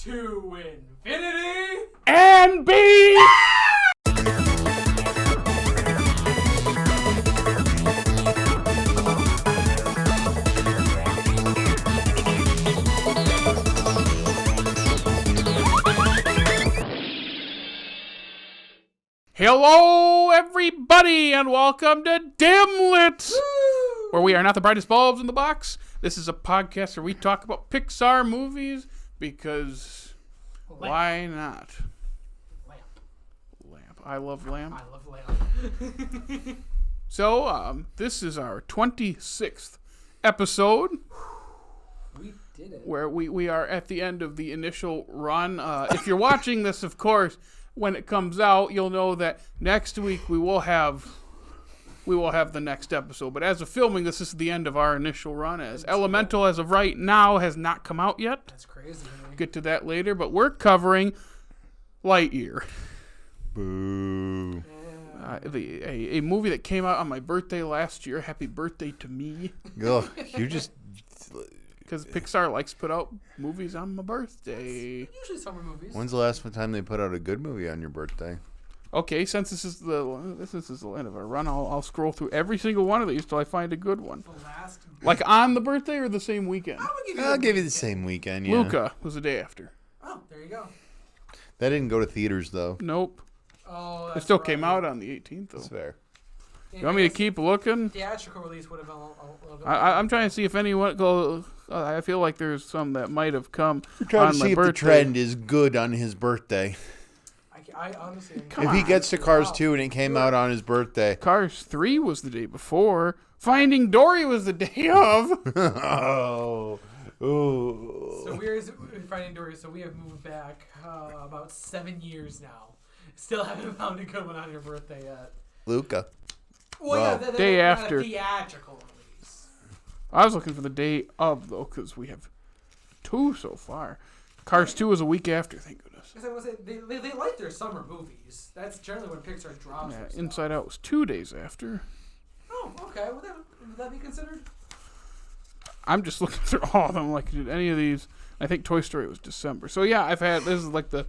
To infinity and beyond! Hello, everybody, and welcome to Dimlits, where we are not the brightest bulbs in the box. This is a podcast where we talk about Pixar movies because why not? Lamp. I love lamp. I love lamp. So, this is our 26th episode. We did it. Where we are at the end of the initial run. If you're watching this, of course, when it comes out, you'll know that next week we will have the next episode. But as of filming, this is the end of our initial run. As Elemental, as of right now, has not come out yet. That's crazy. We'll get to that later. But we're covering Lightyear. Boo. A movie that came out on my birthday last year. Happy birthday to me. Ugh, you just... Because Pixar likes to put out movies on my birthday. Usually summer movies. When's the last time they put out a good movie on your birthday? Okay, since this is the end of our run, I'll scroll through every single one of these till I find a good one. The last... Like on the birthday or the same weekend? I'll give you the same weekend, yeah. Luca was the day after. Oh, there you go. That didn't go to theaters, though. Nope. Oh, It that's still right. came out on the 18th, though. That's fair. You want me to keep looking? Theatrical release would have been a little bit... I'm trying to see if anyone go. I feel like there's some that might have come We're trying on to my see if birthday. the trend is good on his birthday. I honestly... Come If he on. gets to Cars 2 and it came out on his birthday. Cars 3 was the day before. Finding Dory was the day of. Oh. Ooh. So we're Finding Dory, so we have moved back about 7 years now. Still haven't found a good one on your birthday yet. Luca. Well, Wow. yeah, Day not after. a theatrical release. I was looking for the day of, though, because we have 2 so far. Cars 2 was a week after, thank goodness. Because I was they like their summer movies. That's generally when Pixar drops. Yeah, their stuff. Inside Out was 2 days after. Oh, okay. Would that be considered? I'm just looking through all of them. Like, did any of these? I think Toy Story was December. So yeah, this is like the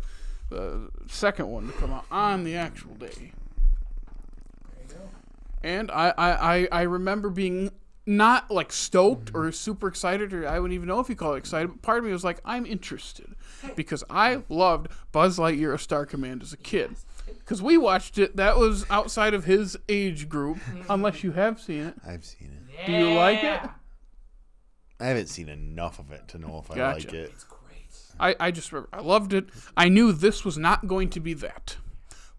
second one to come out on the actual day. There you go. And I remember being not like stoked or super excited, or I wouldn't even know if you call it excited, but part of me was like, I'm interested. Because I loved Buzz Lightyear: A Star Command as a kid. Because we watched it, that was outside of his age group, unless you have seen it. I've seen it. Yeah. Do you like it? I haven't seen enough of it to know if I Gotcha. like it. It's great. I just remember, I loved it. I knew this was not going to be that.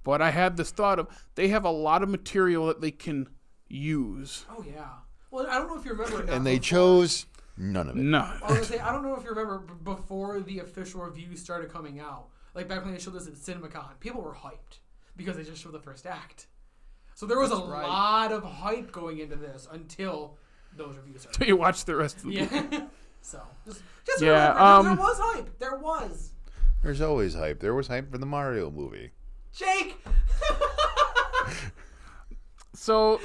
But I had this thought of, they have a lot of material that they can use. Oh yeah. Well, I don't know if you remember. It And they chose none of it. No. I was gonna say, I don't know if you remember before the official reviews started coming out. Like back when they showed this at CinemaCon, people were hyped because they just showed the first act. So there was a lot of hype going into this until those reviews started. So you watch the rest of the movie. Yeah. So just Yeah, remember, there was hype. There was. There's always hype. There was hype for the Mario movie. Jake. So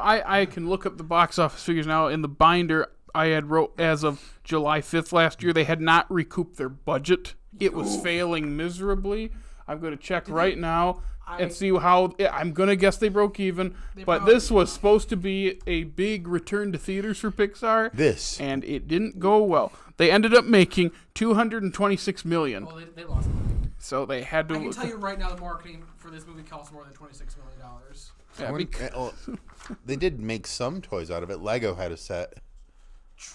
I can look up the box office figures now. In the binder I had wrote as of July 5th last year, they had not recouped their budget. It was failing miserably. I'm going to check right now and see how. I'm going to guess they broke even. But this was supposed to be a big return to theaters for Pixar. And it didn't go well. They ended up making $226 million. Well, they lost money. So they had to. I can tell you right now, the marketing for this movie costs more than $26 million. Yeah, they did make some toys out of it. Lego had a set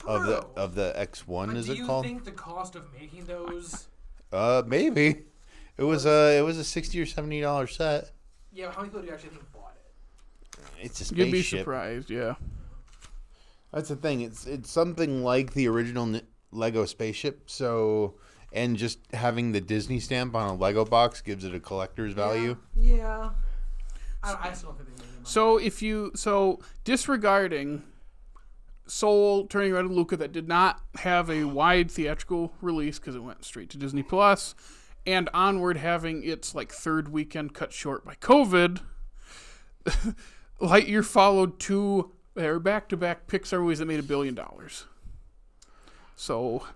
of the X1. But Is do it you called? think the cost of making those? Maybe. It was a $60 or $70 set. Yeah, how many people do you actually think bought it? It's a spaceship. You'd be surprised, yeah. That's the thing. It's something like the original Lego spaceship. So, and just having the Disney stamp on a Lego box gives it a collector's value. Yeah. I still don't think they made money. So disregarding Soul, Turning Red, and Luca that did not have a wide theatrical release because it went straight to Disney Plus, and Onward having its like third weekend cut short by COVID, Lightyear followed two back-to-back Pixar movies that made $1 billion. So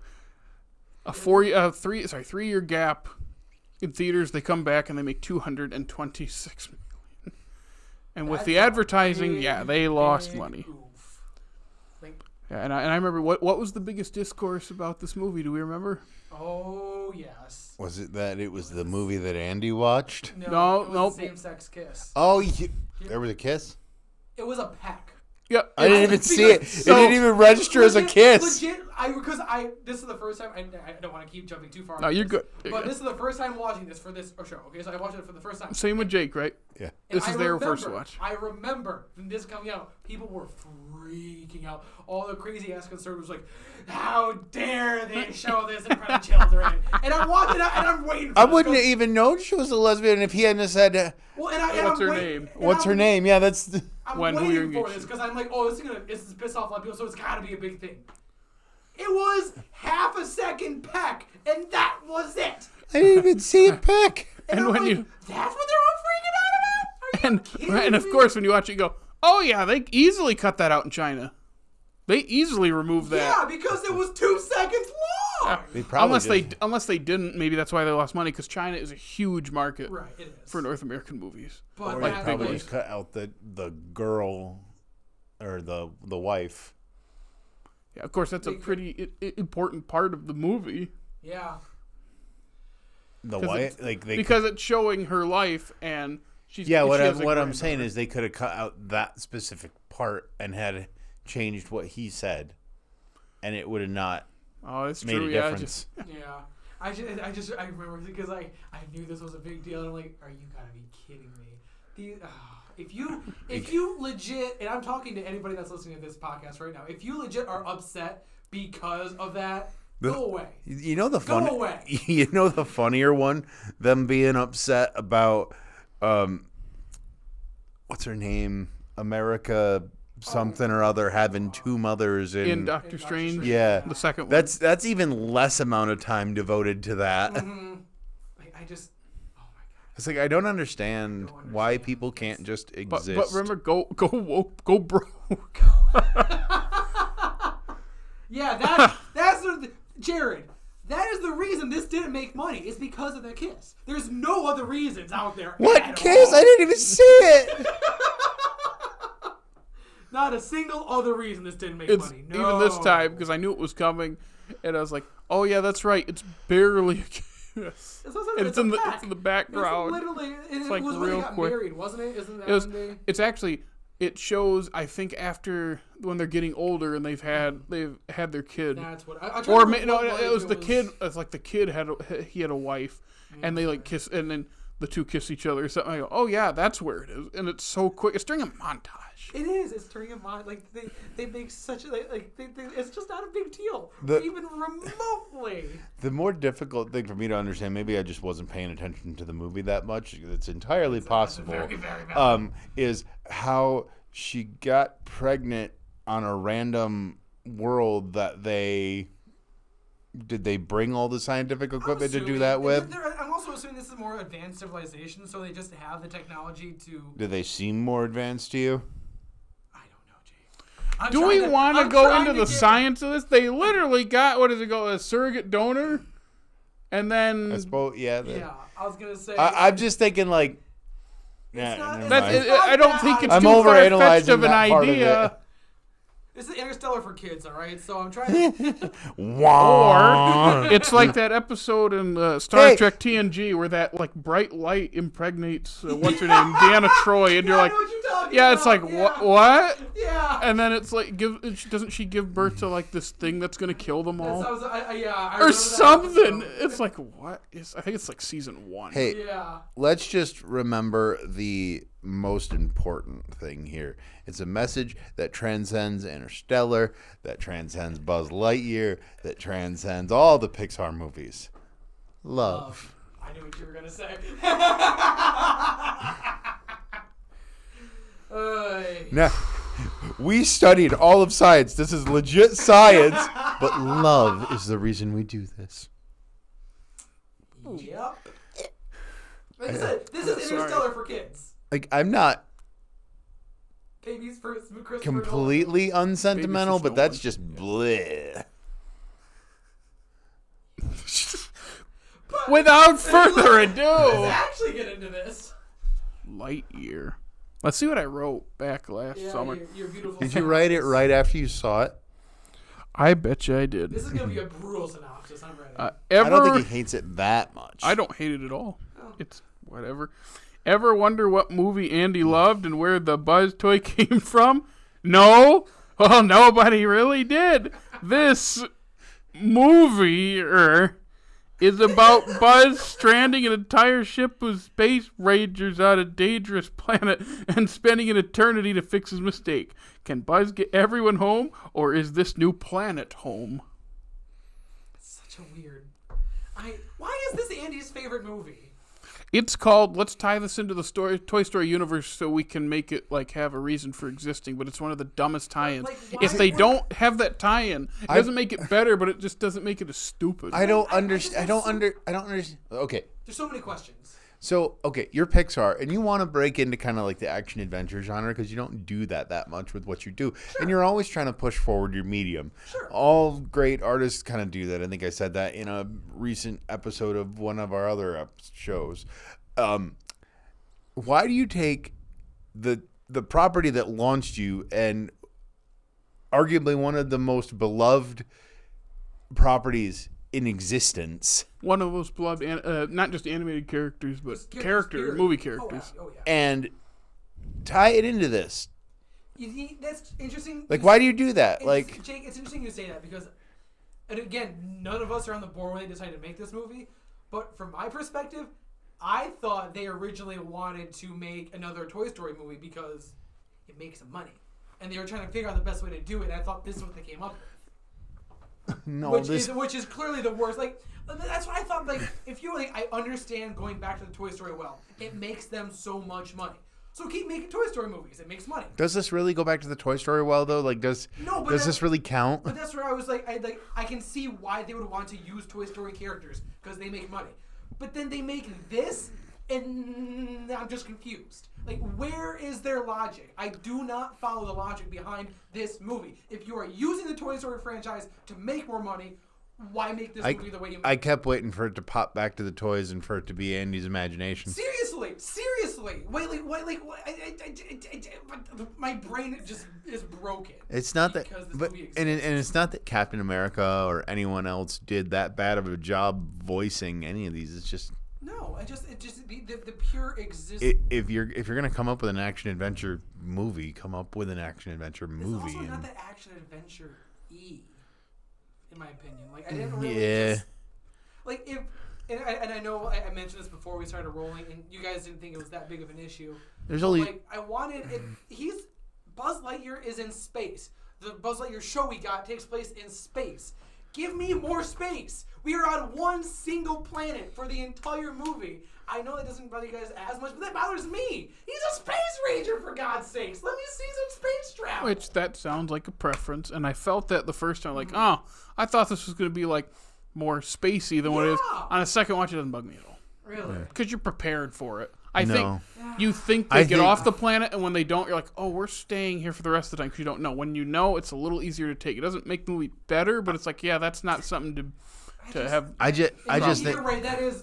a 3-year gap in theaters. They come back and they make $226 million. And with the advertising, they lost money. Yeah, and I remember what was the biggest discourse about this movie? Do we remember? Oh yes. Was it that it was the movie that Andy watched? No. Same-sex kiss. Oh, there was a kiss? It was a peck. Yep. I didn't even see it. It didn't even register as a kiss. Legit, this is the first time. I don't want to keep jumping too far. No, you're good. This is the first time watching this for this show. Okay, so I watched it for the first time. Same with Jake, right? Yeah. This is their first watch. I remember when this coming out, people were freaking out. All the crazy ass conservatives were like, "How dare they show this in front of children?" And I'm watching it and I'm waiting. For I wouldn't have even known she was a lesbian if he hadn't said. What's her name? What's her name? Yeah, that's. I'm waiting for this because I'm like, oh, this is piss off a lot of people, so it's got to be a big thing. It was half a second peck, and that was it. I didn't even see it peck. And when like, that's what they're all freaking out about? Are you kidding me? And of course, when you watch it, you go, oh yeah, they easily cut that out in China. They easily removed that. Yeah, because it was 2 seconds long. Unless they didn't, maybe that's why they lost money, because China is a huge market it is. for North American movies. But or they probably just cut out the girl or the wife. Yeah, of course, that's a pretty important part of the movie. Yeah. The wife, because it's showing her life, and she's what I'm saying is they could have cut out that specific part and had changed what he said, and it would have not made a difference. I remember because I knew this was a big deal, and I'm like, are you gotta be kidding me? If you legit, and I'm talking to anybody that's listening to this podcast right now, if you legit are upset because of that, go away. You know the funnier one, them being upset about what's her name, America something or other having two mothers in Doctor Strange. Yeah, the second one. That's even less amount of time devoted to that. Mm-hmm. I just. It's like I don't understand why people can't just exist. But remember, go broke. Yeah, that's Jared. That is the reason this didn't make money. It's because of the kiss. There's no other reasons out there. What kiss? I didn't even see it. Not a single other reason this didn't make money. No. Even this time, because I knew it was coming, and I was like, "Oh yeah, that's right. It's barely a kiss." It's in the background. It's literally, it's like was real when they got quick. Married, wasn't it? Isn't that when they? It's actually. It shows, I think, after when they're getting older and they've had their kid. That's what. It was the kid. It's like the kid had a wife, and they like kiss, and then the two kiss each other or something. I go, oh yeah, that's where it is, and it's so quick. It's during a montage. It is. It's during a montage. Like they make such a it's just not a big deal, even remotely. The more difficult thing for me to understand, maybe I just wasn't paying attention to the movie that much. It's entirely possible. Very, very valid. Is how she got pregnant on a random world that they bring all the scientific equipment to do that with? I'm also assuming this is a more advanced civilization, so they just have the technology to. Do they seem more advanced to you? Do we want to go into the science of this? They literally got a surrogate donor, and then I suppose, I was gonna say. I'm just thinking like. I don't think it's I'm too far-fetched of an idea. This is Interstellar for kids, all right? So I'm trying to. Or it's like that episode in Star Trek TNG where that like bright light impregnates what's her name, Deanna Troi, and you're like, it's like what? Yeah. And then it's like, doesn't she give birth to like this thing that's gonna kill them all? Or something. It's like what? I think it's like season 1. Hey, let's just remember the most important thing here. It's a message that transcends Interstellar, that transcends Buzz Lightyear, that transcends all the Pixar movies. Love. I knew what you were going to say. Now, we studied all of science. This is legit science, but love is the reason we do this. Yep. Like I said, this is Interstellar for kids. Like, I'm not Babies for completely unsentimental, but that's just bleh. without further ado, Let's actually get into this. Lightyear. Let's see what I wrote back last summer. Your beautiful Did you write it right after you saw it? I bet you I did. This is going to be a brutal synopsis. I'm ready. I don't think he hates it that much. I don't hate it at all. Oh. It's whatever. Ever wonder what movie Andy loved and where the Buzz toy came from? No? Well, nobody really did. This movie is about Buzz stranding an entire ship of space rangers on a dangerous planet and spending an eternity to fix his mistake. Can Buzz get everyone home, or is this new planet home? Such a weird... Why is this Andy's favorite movie? It's called, let's tie this into the Toy Story universe so we can make it like have a reason for existing, but it's one of the dumbest tie-ins. Like, if they don't have that tie-in, it doesn't make it better, but it just doesn't make it as stupid. I don't understand. I don't understand. Okay. There's so many questions. So, okay, you're Pixar, and you want to break into kind of like the action-adventure genre because you don't do that much with what you do. Sure. And you're always trying to push forward your medium. Sure. All great artists kind of do that. I think I said that in a recent episode of one of our other shows. Why do you take the property that launched you and arguably one of the most beloved properties in existence, one of those beloved, not just animated characters, but movie characters, Oh, yeah. and tie it into this? That's interesting. Like, why do you do that? Like, Jake, it's interesting you say that because, and again, none of us are on the board when they decided to make this movie. But from my perspective, I thought they originally wanted to make another Toy Story movie because it makes them money, and they were trying to figure out the best way to do it. And I thought this is what they came up with. No, which is clearly the worst. Like, that's what I thought. Like, if you like, I understand going back to the Toy Story well. It makes them so much money. So keep making Toy Story movies. It makes money. Does this really go back to the Toy Story well though? Like, does this really count? But that's where I was like, I can see why they would want to use Toy Story characters because they make money. But then they make this, and I'm just confused. Like, where is their logic? I do not follow the logic behind this movie. If you are using the Toy Story franchise to make more money, why make this movie the way you make it? I kept waiting for it to pop back to the toys and for it to be Andy's imagination. Seriously. Wait, my brain just is broken. It's not that, but and it's not that Captain America or anyone else did that bad of a job voicing any of these. It's just the pure existence. If you're gonna come up with an action adventure movie, come up with an action adventure movie. It's also not that action adventure in my opinion. Like, I didn't really like if. And I know I mentioned this before we started rolling, and you guys didn't think it was that big of an issue. There's only like I wanted it. Buzz Lightyear is in space. The Buzz Lightyear show we got takes place in space. Give me more space. We are on one single planet for the entire movie. I know that doesn't bother you guys as much, but that bothers me. He's a space ranger, for God's sakes. Let me see some space travel. Which that sounds like a preference, and I felt that the first time, like, oh, I thought this was going to be like more spacey than what it is. On a second watch, it doesn't bug me at all. Really? Because you're prepared for it. You think they get off the planet, and when they don't, you're like, oh, we're staying here for the rest of the time because you don't know. When you know, it's a little easier to take. It doesn't make the movie better, but it's like, yeah, that's not something to have. I just think you're right. That is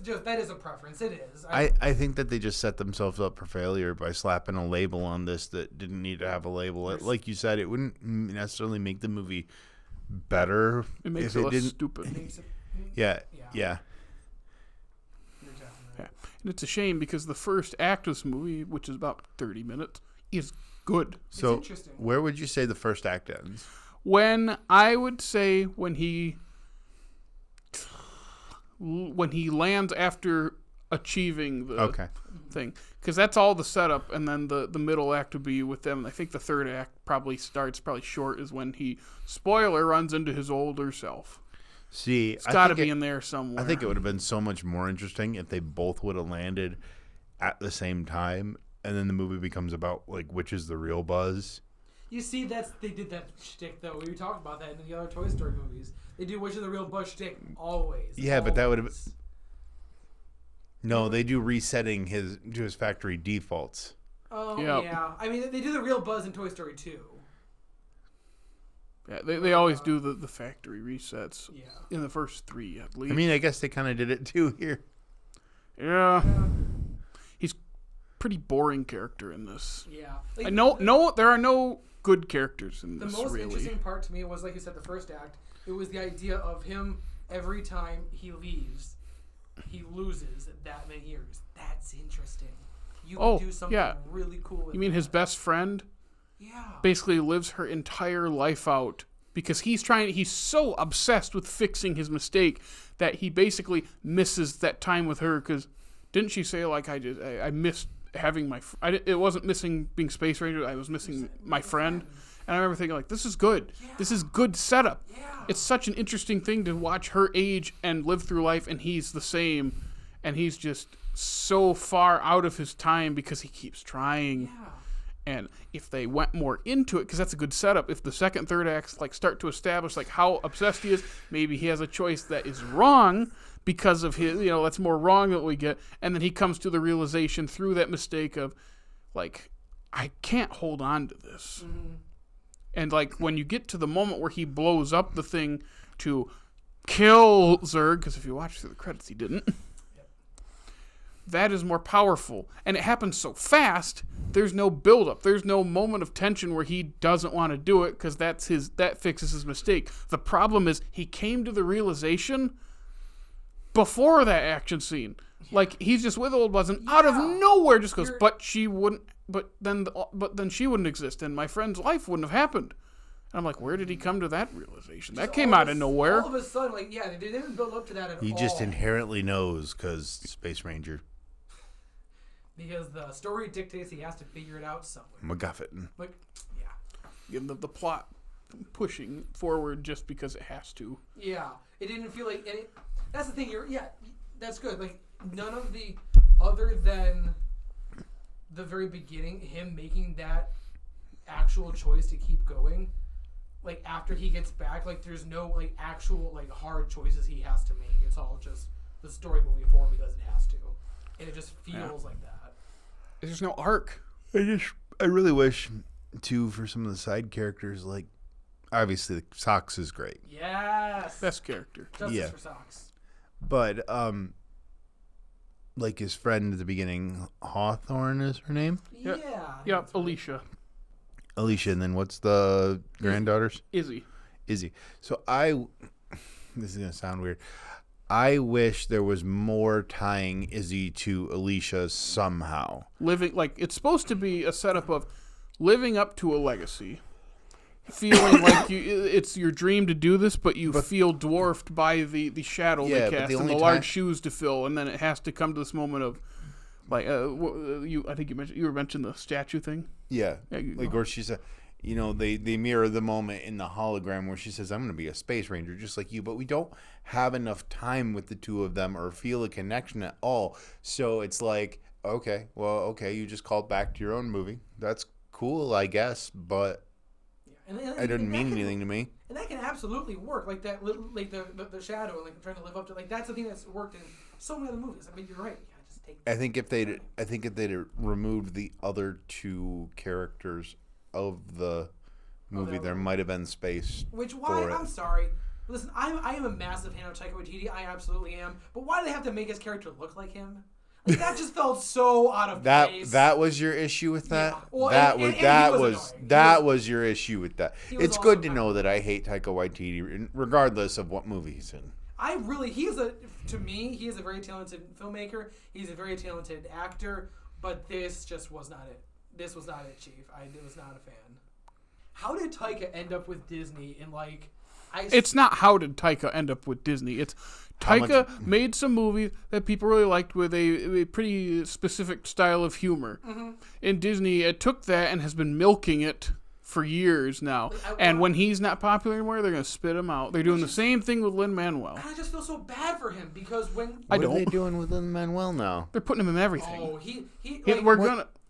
a preference. It is. I think that they just set themselves up for failure by slapping a label on this that didn't need to have a label. Like you said, it wouldn't necessarily make the movie better. It makes it less stupid. Yeah. And it's a shame because the first act of this movie, which is about 30 minutes, is good. So where would you say the first act ends? When he lands after achieving the thing. Because that's all the setup, and then the middle act would be with them. And I think the third act probably short, is when he, spoiler, runs into his older self. See, it's got to be in there somewhere. I think it would have been so much more interesting if they both would have landed at the same time, and then the movie becomes about like which is the real Buzz. You see, they did that shtick though. We talked about that in the other Toy Story movies. They do which is the real Buzz shtick always. Yeah, but that would have. No, they do resetting to his factory defaults. Oh yeah, I mean they do the real Buzz in Toy Story 2. Yeah, they always do the factory resets in the first 3 at least. I mean, I guess they kind of did it too here. Yeah. He's pretty boring character in this. Yeah. I know there are no good characters in The this, most really. interesting part to me was, like you said, the first act. It was the idea of him, every time he leaves, he loses that many years. That's interesting. You can do something really cool with You mean that. his best friend? Yeah. Basically lives her entire life out because he's so obsessed with fixing his mistake that he basically misses that time with her. Because didn't she say, like, I missed having it wasn't missing being Space Ranger, I was missing my friend. And I remember thinking, like, this is good. Yeah. This is good setup. Yeah. It's such an interesting thing to watch her age and live through life, and he's the same. And he's just so far out of his time because he keeps trying. Yeah. And if they went more into it, because that's a good setup, if the second, third acts like start to establish like how obsessed he is, maybe he has a choice that is wrong because of his, that's more wrong that we get. And then he comes to the realization through that mistake of, like, I can't hold on to this. Mm-hmm. And like when you get to the moment where he blows up the thing to kill Zurg, because if you watch through the credits, he didn't. That is more powerful. And it happens so fast, there's no build-up. There's no moment of tension where he doesn't want to do it because that fixes his mistake. The problem is he came to the realization before that action scene. Like, he's just with Old Buzz and out of nowhere just goes, but then she wouldn't exist and my friend's life wouldn't have happened. And I'm like, where did he come to that realization? That came out of nowhere. All of a sudden, like, they didn't build up to that at all. He just inherently knows because Space Ranger. Because the story dictates he has to figure it out somewhere. MacGuffin. Like, Yeah, the plot pushing forward just because it has to. Yeah. It didn't feel like... And that's the thing. That's good. Like, none of the... Other than the very beginning, him making that actual choice to keep going, like, after he gets back, like, there's no, like, actual, like, hard choices he has to make. It's all just the story moving forward because it has to. And it just feels like that. There's no arc. I really wish, too, for some of the side characters, like, obviously, Socks is great. Yes! Best character. Justice for Socks. But, like his friend at the beginning, Hawthorne is her name? Yep. Yeah. Yep, Alicia. And then what's the granddaughter's? Izzy. So this is going to sound weird. I wish there was more tying Izzy to Alicia somehow. It's supposed to be a setup of living up to a legacy. Feeling like it's your dream to do this, but you feel dwarfed by the shadow they cast and the large shoes to fill, and then it has to come to this moment of, like, I think you mentioned the statue thing. Yeah, where she said, they mirror the moment in the hologram where she says, "I'm going to be a space ranger just like you," but we don't have enough time with the two of them or feel a connection at all. So it's like, okay, you just called back to your own movie. That's cool, I guess, but. It didn't mean anything to me. And that can absolutely work, like that, like the shadow, and like trying to live up to, like, that's the thing that's worked in so many other movies. I mean, you're right. Yeah, just take. I think if they'd removed the other two characters of the movie, there might have been space. I'm sorry. Listen, I am a massive fan of Taika Waititi. I absolutely am. But why do they have to make his character look like him? Like, that just felt so out of place. That was your issue with that? Yeah. Well, that was your issue with that. It's good to know that I hate Taika Waititi regardless of what movie he's in. To me, he is a very talented filmmaker. He's a very talented actor, but this just was not it. This was not it, Chief. I was not a fan. How did Taika end up with Disney in, like... It's not how did Taika end up with Disney. It's Taika made some movies that people really liked with a pretty specific style of humor. Mm-hmm. In Disney, it took that and has been milking it for years now. And when he's not popular anymore, they're going to spit him out. They're doing the same thing with Lin-Manuel. I just feel so bad for him because when... What are they doing with Lin-Manuel now? They're putting him in everything. Oh,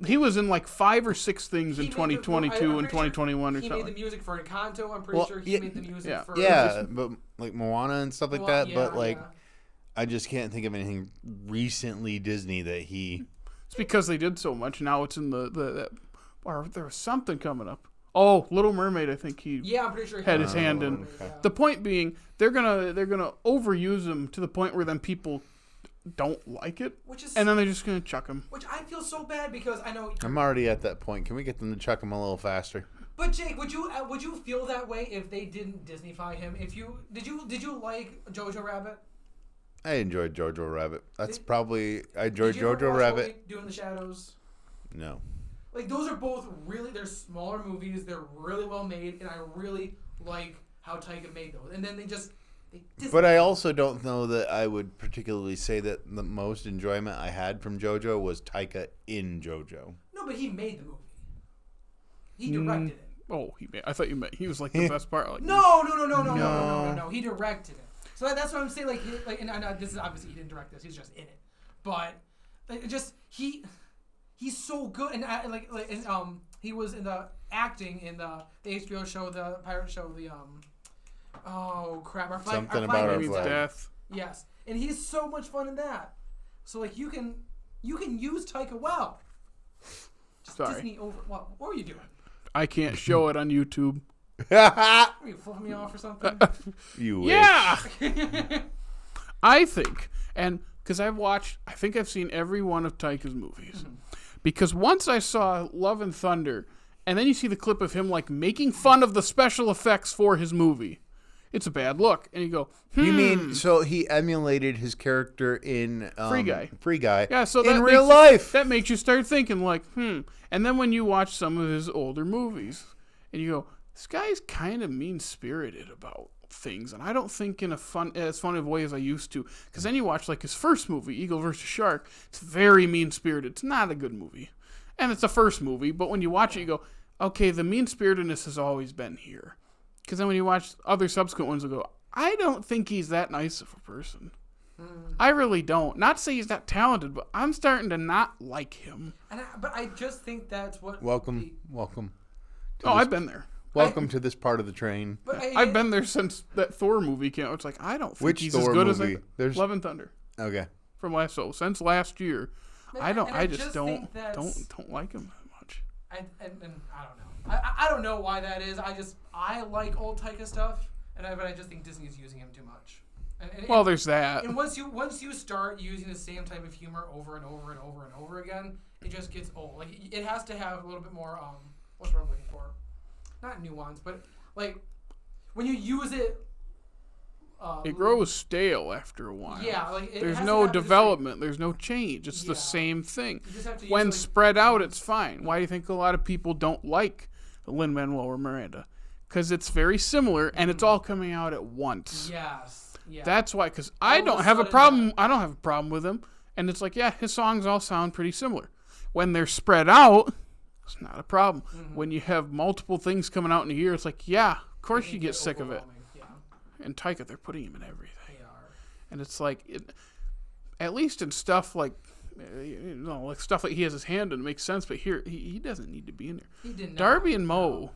he was in like 5 or 6 things in 2022 and 2021 or something. He made the music for Encanto. I'm pretty sure he made the music for... Yeah, but like Moana and stuff like that. But I just can't think of anything recently Disney that he... It's because they did so much. Now it's in or there was something coming up. Oh, Little Mermaid, I think I'm pretty sure he had his hand in. Okay. The point being, they're gonna overuse him to the point where then people don't like it, Which is, and then they're just gonna chuck him. which I feel so bad because I know. I'm already at that point. Can we get them to chuck him a little faster? But Jake, would you feel that way if they didn't Disneyfy him? If you did you like Jojo Rabbit? I enjoyed Jojo Rabbit. I enjoyed Did you ever Jojo watch Rabbit. What We Do in the Shadows? No. Like, those are both really, they're smaller movies. They're really well made, and I really like how Taika made those. And then they But I also don't know that I would particularly say that the most enjoyment I had from JoJo was Taika in JoJo. No, but he made the movie. He directed it. Oh, I thought you meant he was like the best part. Like, No. He directed it. So that's what I'm saying. And I know this is obviously he didn't direct this. He's just in it. But he's so good. And he was in the acting in the HBO show, the pirate show, oh crap, our flag, Something our about our means flag. Death. Yes, and he's so much fun in that. So like you can use Taika well. Just Sorry. Disney over. What were you doing? I can't show it on YouTube. Were you flipping me off or something? You wish. Yeah. I think, and because I think I've seen every one of Taika's movies. Mm-hmm. Because once I saw Love and Thunder, and then you see the clip of him like making fun of the special effects for his movie. It's a bad look. And you go, You mean, so he emulated his character in Free Guy. Yeah, so in real life. That makes you start thinking like, And then when you watch some of his older movies, and you go, this guy's kind of mean-spirited about things, and I don't think in as fun of a way as I used to. Because then you watch like his first movie, Eagle vs. Shark. It's very mean-spirited. It's not a good movie, and it's a first movie. But when you watch it, you go, okay, the mean-spiritedness has always been here. Because then when you watch other subsequent ones, you go, I don't think he's that nice of a person. I really don't. Not to say he's not talented, but I'm starting to not like him. But I just think that's what. Welcome. I've been there. Welcome to this part of the train. But I've been there since that Thor movie came out. It's like, I don't think Which he's Thor as good movie? as Love and Thunder. Okay. Since last year. I don't like him that much. I don't know. I don't know why that is. I like old Taika stuff, but I just think Disney's using him too much. There's that. And once you start using the same type of humor over and over and over and over again, it just gets old. Like it has to have a little bit more what's the word I'm looking for? Not nuance, but like when you use it. It grows stale after a while. Yeah, like there's no development. There's no change. It's the same thing. When spread out, it's fine. Why do you think a lot of people don't like Lin-Manuel Miranda? Because it's very similar, and it's all coming out at once. Yes. Yeah. That's why. Because I don't have a problem. I don't have a problem with him. And it's like, yeah, his songs all sound pretty similar. When they're spread out, it's not a problem. Mm-hmm. When you have multiple things coming out in a year, it's like, yeah, of course you get sick of it. And Taika, they're putting him in everything. They are. And it's like, at least in stuff like, like stuff like he has his hand in, it makes sense. But here, he doesn't need to be in there. He did not. Darby and Moe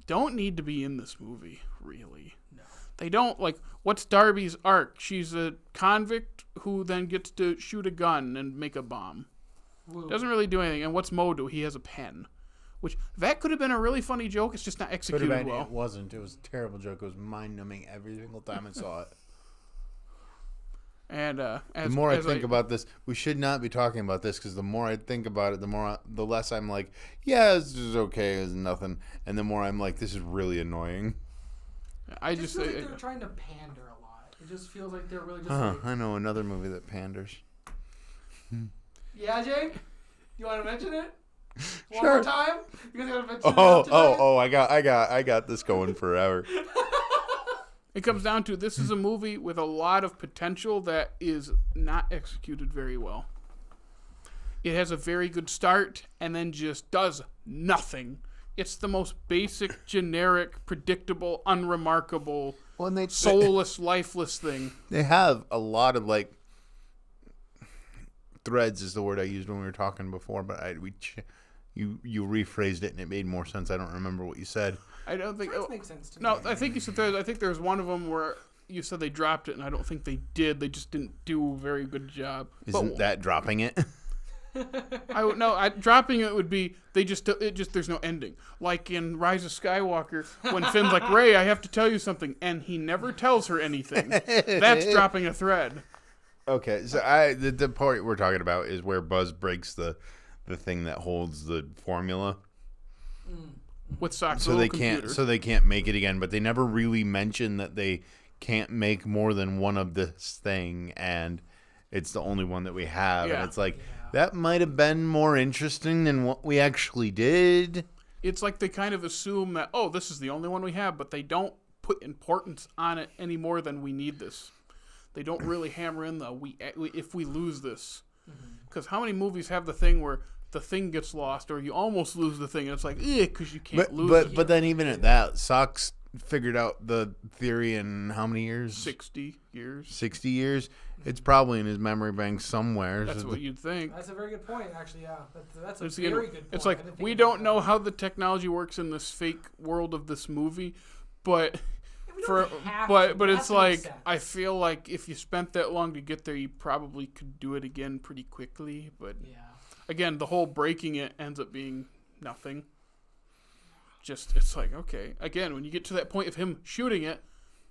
don't need to be in this movie, really. No. They don't, like, what's Darby's arc? She's a convict who then gets to shoot a gun and make a bomb. Whoa. Doesn't really do anything. And what's Moe do? He has a pen. Which, that could have been a really funny joke. It's just not executed well. It wasn't. It was a terrible joke. It was mind-numbing every single time I saw it. And the more I think about this, we should not be talking about this, because the more I think about it, the less I'm like, yeah, this is okay, it's nothing. And the more I'm like, this is really annoying. I just feel like they're trying to pander a lot. It just feels like they're really just I know another movie that panders. Yeah, Jake? You want to mention it? One Sure. more time? You guys gotta mention I got this going forever. It comes down to, this is a movie with a lot of potential that is not executed very well. It has a very good start and then just does nothing. It's the most basic, generic, predictable, unremarkable, soulless, lifeless thing. They have a lot of, like, threads is the word I used when we were talking before, but you rephrased it and it made more sense. I don't remember what you said. I don't think threads make sense to me. No, I think you said threads. I think there was one of them where you said they dropped it, and I don't think they did. They just didn't do a very good job. Isn't that dropping it? Dropping it would be there's no ending. Like in Rise of Skywalker, when Finn's like, Rey, I have to tell you something, and he never tells her anything. That's dropping a thread. Okay, so the part we're talking about is where Buzz breaks the thing that holds the formula. With Sock's So little they computer. can't make it again, but they never really mention that they can't make more than one of this thing, and it's the only one that we have. Yeah. And it's like that might have been more interesting than what we actually did. It's like they kind of assume that, oh, this is the only one we have, but they don't put importance on it any more than we need this. They don't really hammer in the if we lose this. Because how many movies have the thing where the thing gets lost or you almost lose the thing and it's like, because you can't lose it. But then even at that, Socks figured out the theory in how many years? 60 years. 60 years? It's probably in his memory bank somewhere. That's what you'd think. That's a very good point, actually, yeah. That's a It's, very good point. It's like, we don't know how the technology works in this fake world of this movie, but it's like, I feel like if you spent that long to get there, you probably could do it again pretty quickly. But again, the whole breaking it ends up being nothing. Just, it's like, okay. Again, when you get to that point of him shooting it,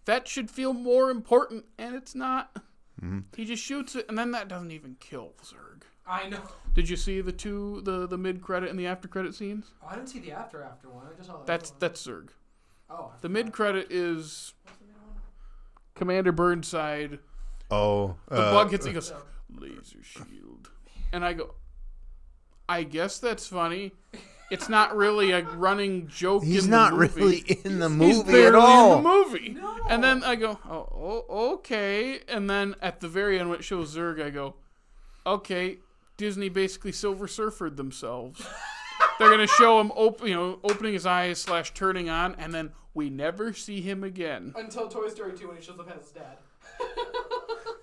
that should feel more important, and it's not. Mm-hmm. He just shoots it, and then that doesn't even kill Zurg. I know. Did you see the mid-credit and the after-credit scenes? Oh, I didn't see the after one. I just saw That's Zurg. Oh. The mid-credit is Commander Burnside. Oh. The bug hits, he goes, laser shield. And I go, I guess that's funny. It's not really a running joke in the movie. He's not really in the movie He's barely at all. in the movie. No. And then I go, oh, okay. And then at the very end when it shows Zurg, I go, okay, Disney basically Silver Surfer'd themselves. They're going to show him opening his eyes / turning on, and then we never see him again. Until Toy Story 2 when he shows up as his dad.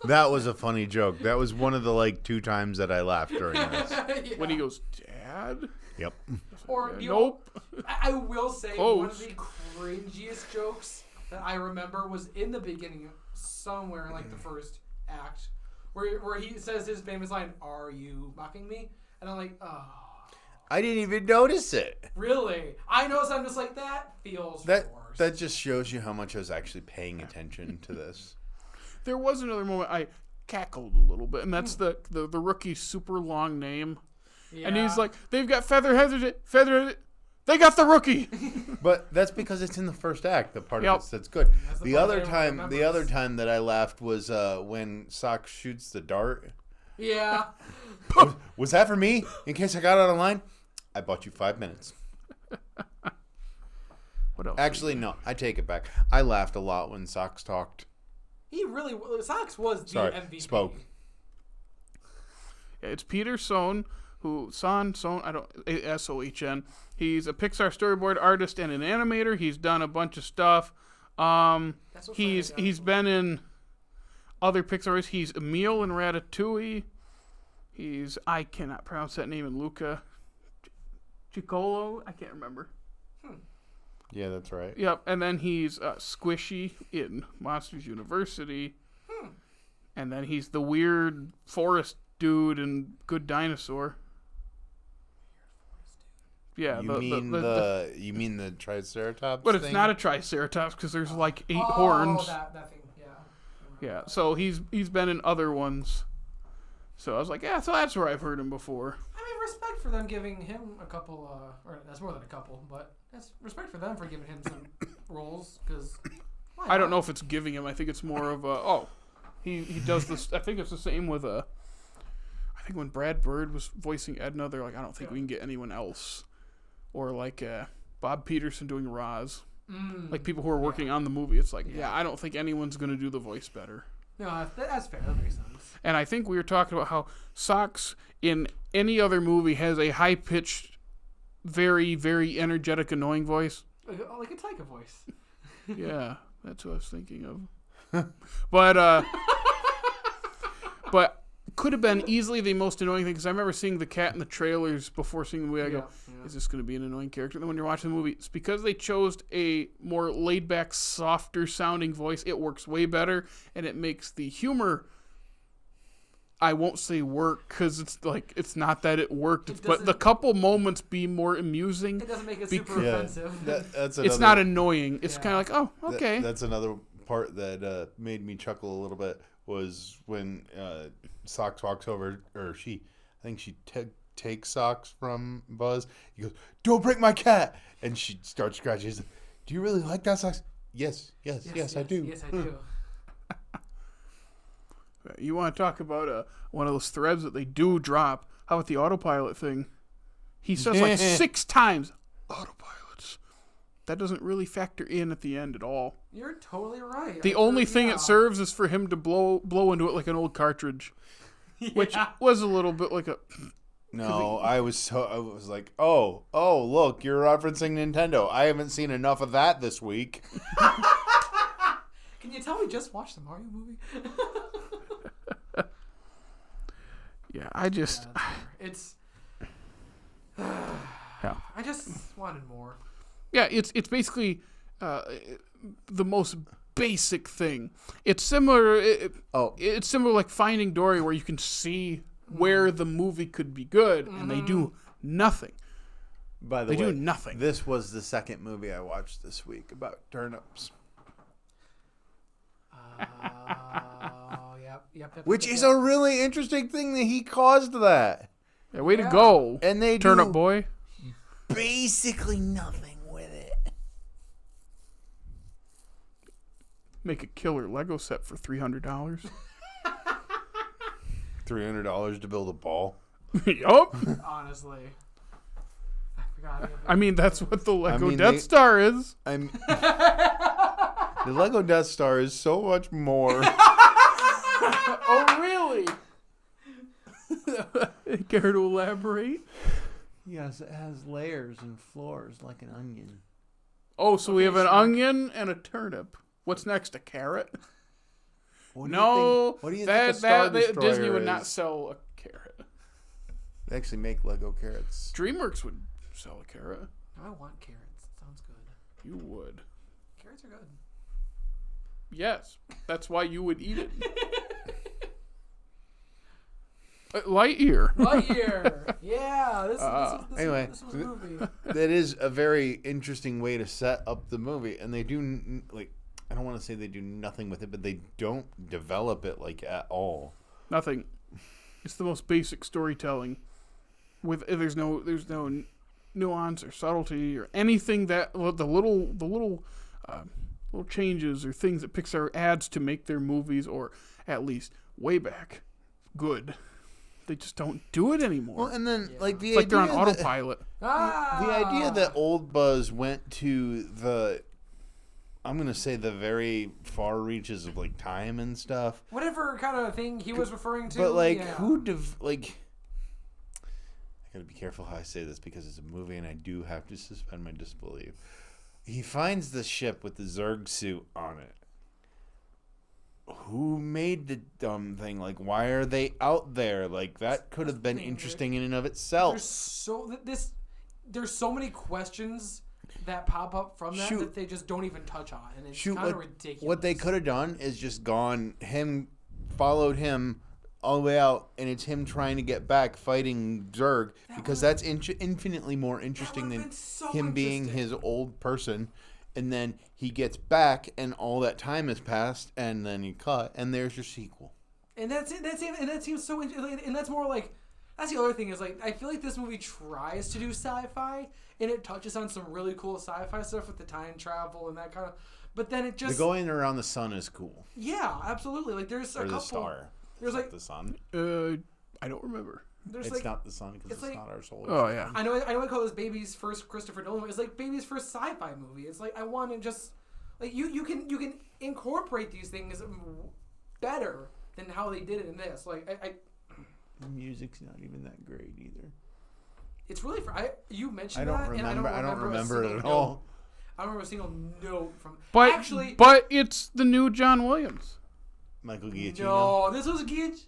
That was a funny joke. That was one of the 2 times that I laughed during this. Yeah. When he goes, Dad? Yep. Or nope. I will say Close. one of the cringiest jokes that I remember was in the beginning, somewhere in the first act, where he says his famous line, "Are you mocking me?" And I'm like, oh. I didn't even notice it. Really? I know, so I'm just like, that feels forced. That just shows you how much I was actually paying attention to this. There was another moment I cackled a little bit, and that's the rookie's super long name. Yeah. And he's like, they've got Featherhead. They got the rookie. But that's because it's in the first act. The part Yep. of it that's good. That's the The part other that time, everyone the other remembers. time that I laughed was when Sock shoots the dart. Yeah. Was that for me? In case I got out of line, I bought you 5 minutes. What else? Actually, no, I take it back. I laughed a lot when Socks talked. Sox was the MVP. Spoke. Yeah, it's Peter Sohn, S-O-H-N. He's a Pixar storyboard artist and an animator. He's done a bunch of stuff. He's been in other Pixar movies. He's Emil in Ratatouille. I cannot pronounce that name in Luca. Chicolo? I can't remember. Yeah, that's right. Yep, and then he's Squishy in Monsters University. And then he's the weird forest dude in Good Dinosaur. Yeah, You mean the Triceratops? but it's thing? not a Triceratops because there's 8 horns. That thing, yeah. Yeah, so he's been in other ones. So I was like, yeah, so that's where I've heard him before. I mean, respect for them giving him a couple, or that's more than a couple, but that's respect for them for giving him some roles, because I don't know if it's giving him. I think it's more of he does this. I think it's the same with I think when Brad Bird was voicing Edna, they're like, I don't think we can get anyone else. Or Bob Peterson doing Roz. Like people who are working on the movie. It's like, I don't think anyone's going to do the voice better. No, that's fair. That makes sense. And I think we were talking about how Socks in any other movie has a high-pitched, very, very energetic, annoying voice. Like a Taika voice. Yeah, that's what I was thinking of. But could have been easily the most annoying thing, because I remember seeing the cat in the trailers before seeing the movie. I go, is this going to be an annoying character? And then when you're watching the movie, it's because they chose a more laid-back, softer-sounding voice. It works way better, and it makes the humor, I won't say work, because it's not that it worked, but the couple moments be more amusing. It doesn't make it super offensive. It's not annoying. It's kind of like, oh, okay. That's another part that made me chuckle a little bit was when Socks walks over, or I think she takes Socks from Buzz. He goes, "Don't break my cat," and she starts scratching. He's like, "Do you really like that, Socks?" Yes, I do. Yes, I do. You want to talk about one of those threads that they do drop? How about the autopilot thing? He says like 6 times, autopilots. That doesn't really factor in at the end at all. You're totally right. The only thing it serves is for him to blow into it like an old cartridge, which was a little bit like a... No, I was like, oh, look, you're referencing Nintendo. I haven't seen enough of that this week. Can you tell we just watched the Mario movie? Yeah, I just... It's... Yeah. I just wanted more. Yeah, it's basically the most basic thing. It's similar. It's similar like Finding Dory, where you can see where the movie could be good, and they do nothing. By the way, they do nothing. This was the second movie I watched this week about turnips. Yep. Which is a really interesting thing that he caused that. Yeah, way to go. And they Turnip do boy. basically nothing with it. Make a killer Lego set for $300. $300 to build a ball. Yup. Honestly. I forgot. I mean, that's what the Lego Death Star is. The Lego Death Star is so much more. Oh, really? Care to elaborate? Yes, it has layers and floors like an onion. Oh, so we have an onion and a turnip. What's next? A carrot? What do you think a Star Destroyer Disney would not is? sell a carrot. They actually make Lego carrots. DreamWorks would sell a carrot. I want carrots. Sounds good. You would. Carrots are good. Yes, that's why you would eat it. Lightyear. Lightyear. Yeah. This Anyway, was a movie. That is a very interesting way to set up the movie, and they do I don't want to say they do nothing with it, but they don't develop it at all. Nothing. It's the most basic storytelling. There's no nuance or subtlety or anything that the little changes or things that Pixar adds to make their movies, or at least way back, good. They just don't do it anymore. Well, and then the it's like they're on idea autopilot. The idea that old Buzz went to I'm gonna say the very far reaches of time and stuff. Whatever kind of thing he was referring to. But I gotta be careful how I say this because it's a movie and I do have to suspend my disbelief. He finds the ship with the Zurg suit on it. Who made the dumb thing? Why are they out there? That could have been interesting in and of itself. There's so many questions that pop up from that they just don't even touch on, and it's kind of ridiculous. What they could have done is just followed him all the way out, and it's him trying to get back fighting Zurg, because that's infinitely more interesting than him being his old person. And then he gets back, and all that time has passed, and then you cut, and there's your sequel. And that's it. And that seems so. And that's more that's the other thing is I feel like this movie tries to do sci-fi, and it touches on some really cool sci-fi stuff with the time travel and that kind of. But then it just the going around the sun is cool. Yeah, absolutely. There's a couple. The star. There's the sun. I don't remember. It's not the sun because it's not our solar. Oh yeah. I know. I call this baby's first Christopher Nolan. It's baby's first sci-fi movie. It's I want to just you can incorporate these things better than how they did it in this. The music's not even that great either. It's really you mentioned I don't remember it at all. I don't remember a single note from. But it's the new John Williams. Michael Giacchino. No, this was Giacchino.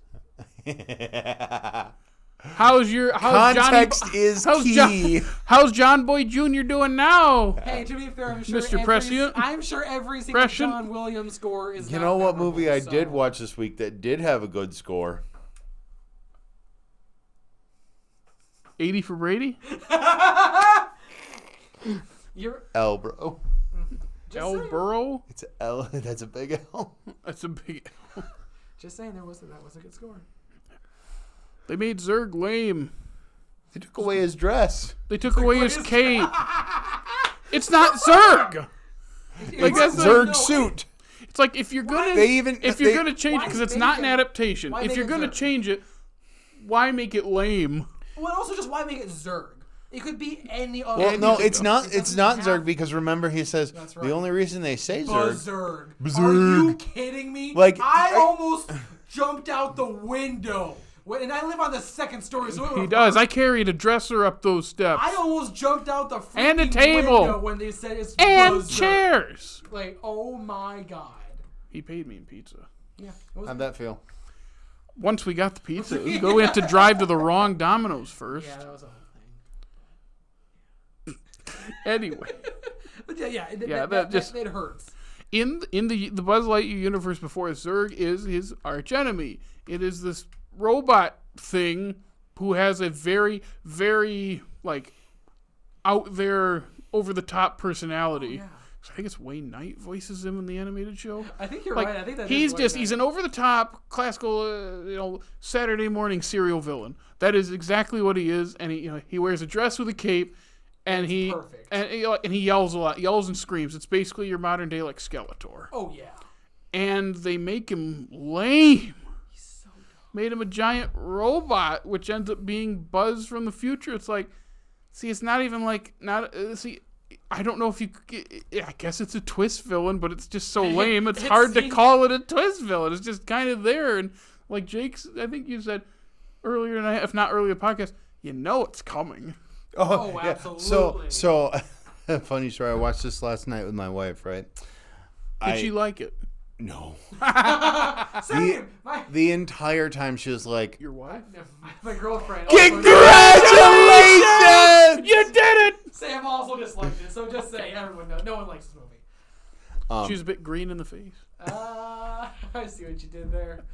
How's context is key? How's John Boy Jr. doing now? Hey, to be fair, I'm sure Mr. Prescient? I'm sure every single John Williams score is. You know what movie I did watch this week that did have a good score? 80 for Brady? You're L, bro. L Burrow? It's L. That's a big L. That's a big L. Just saying, that was a good score. They made Zurg lame. They took away his dress. They took away his cape. It's not Zurg. Like that's Zurg's suit. It's like if you're gonna change it because it's not an adaptation. If you're gonna change it, why make it lame? Well, also just why make it Zurg? It could be any other. Well, no, it's not. It's not Zurg because remember he says the only reason they say Zurg. Are you kidding me? Like I almost jumped out the window. And I live on the second story. So he does. I carried a dresser up those steps. I almost jumped out the freaking and a table window when they said it's and Zurg. Chairs. Like, oh my god. He paid me in pizza. Yeah. How'd that feel? Once we got the pizza, we had to drive to the wrong Domino's first. Yeah, that was a whole thing. Anyway. But it hurts. In the Buzz Lightyear universe before, Zurg is his archenemy. It is this robot thing who has a very, very, like, out there, over the top personality. Oh, yeah. I think it's Wayne Knight voices him in the animated show. I think you're like, right. I think that he's an over the top classical, Saturday morning serial villain. That is exactly what he is, and he wears a dress with a cape, and he yells a lot, yells and screams. It's basically your modern day like Skeletor. Oh yeah. And they make him lame. Made him a giant robot, which ends up being Buzz from the future. It's like, see, it's not even like, I don't know if I guess it's a twist villain, but it's just so lame. It's hard to call it a twist villain. It's just kind of there. And like Jake's, I think you said earlier tonight, if not earlier in the podcast, it's coming. Oh yeah. Absolutely. So funny story. I watched this last night with my wife, right? Did she like it? No. Same. The entire time she was like, your wife? My girlfriend. Congratulations! You did it! Sam also disliked it, so just say everyone knows. No one likes this movie. She was a bit green in the face. I see what you did there.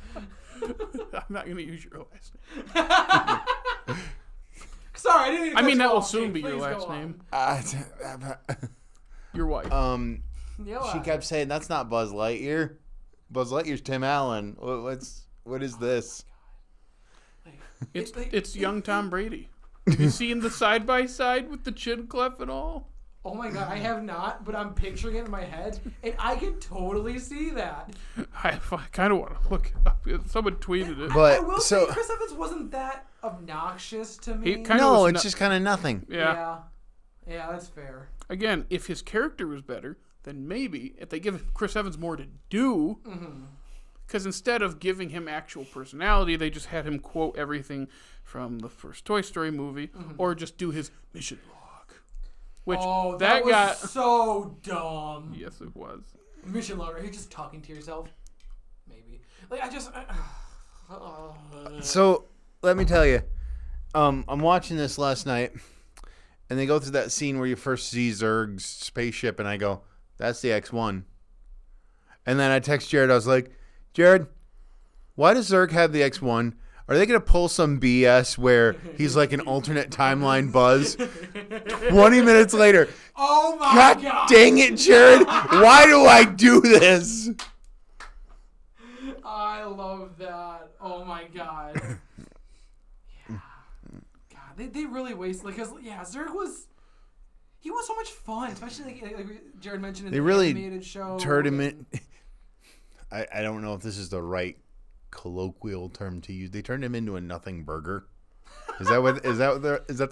I'm not going to use your last name. Sorry, I didn't mean to I mean, cut that you will off, soon Jake. be your Please last go name. Your wife. She kept saying, that's not Buzz Lightyear. Buzz Lightyear's Tim Allen. What is this? It's young Tom Brady. Have you seen the side by side with the chin clef and all? Oh my god, I have not, but I'm picturing it in my head, and I can totally see that. I kind of want to look it up. Someone tweeted it. But I will say Chris Evans wasn't that obnoxious to me. It's just kind of nothing. Yeah. Yeah, that's fair. Again, if his character was better, then maybe if they give Chris Evans more to do, because instead of giving him actual personality, they just had him quote everything from the first Toy Story movie, or just do his mission log. Which that was so dumb. Yes, it was. Mission log. Are you just talking to yourself? Maybe. Like So let me tell you, I'm watching this last night, and they go through that scene where you first see Zurg's spaceship, and I go, "That's the X1." And then I text Jared. I was like, "Jared, why does Zurg have the X1? Are they going to pull some BS where he's like an alternate timeline Buzz?" 20 minutes later. Oh my God. Dang it, Jared. Why do I do this? I love that. Oh my God. Yeah. God, they really wasted, because Zurg was so much fun, especially like Jared mentioned in the animated show. Turned him in. I don't know if this is the right colloquial term to use. They turned him into a nothing burger. Is that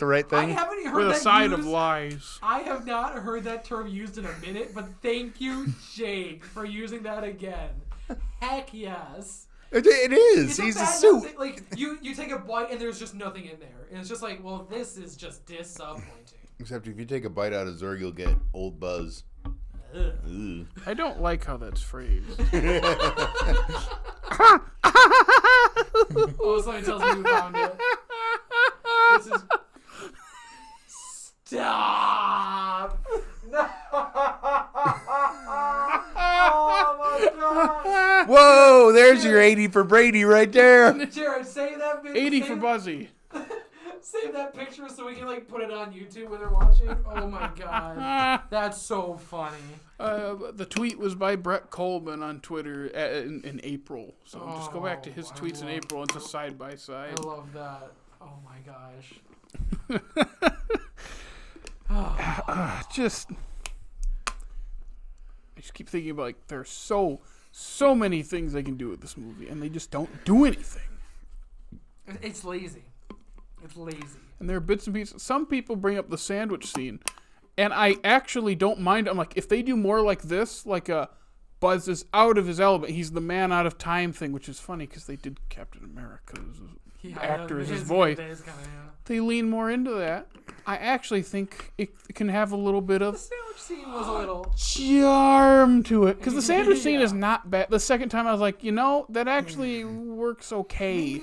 the right thing? I haven't heard With that a side used. of lies. I have not heard that term used in a minute, but thank you, Jake, for using that again. Heck yes. It is. He's a suit. Thing. Like you take a bite and there's just nothing in there, and it's just like, well, this is just disappointing. Except if you take a bite out of Zurg, you'll get old Buzz. Ugh. I don't like how that's phrased. Oh, somebody tells me who found it. This is... Stop! No! Oh my God! Whoa! There's your 80 for Brady right there. Jared, say that. 80 for Buzzy. Save that picture so we can like put it on YouTube when they're watching. Oh my god, that's so funny. The tweet was by Brett Coleman on Twitter in April. So just go back to his tweets in April and just side by I side. love that. Oh my gosh. I just keep thinking about like there's so many things they can do with this movie, and they just don't do anything. It's lazy. It's lazy. And there are bits and pieces. Some people bring up the sandwich scene, and I actually don't mind. I'm like, if they do more like this, like Buzz is out of his element. He's the man out of time thing, which is funny because they did Captain America's actor as his voice. They lean more into that. I actually think it can have a little bit of The sandwich scene was a little charm to it, because the sandwich scene is not bad. The second time I was like, that actually works okay.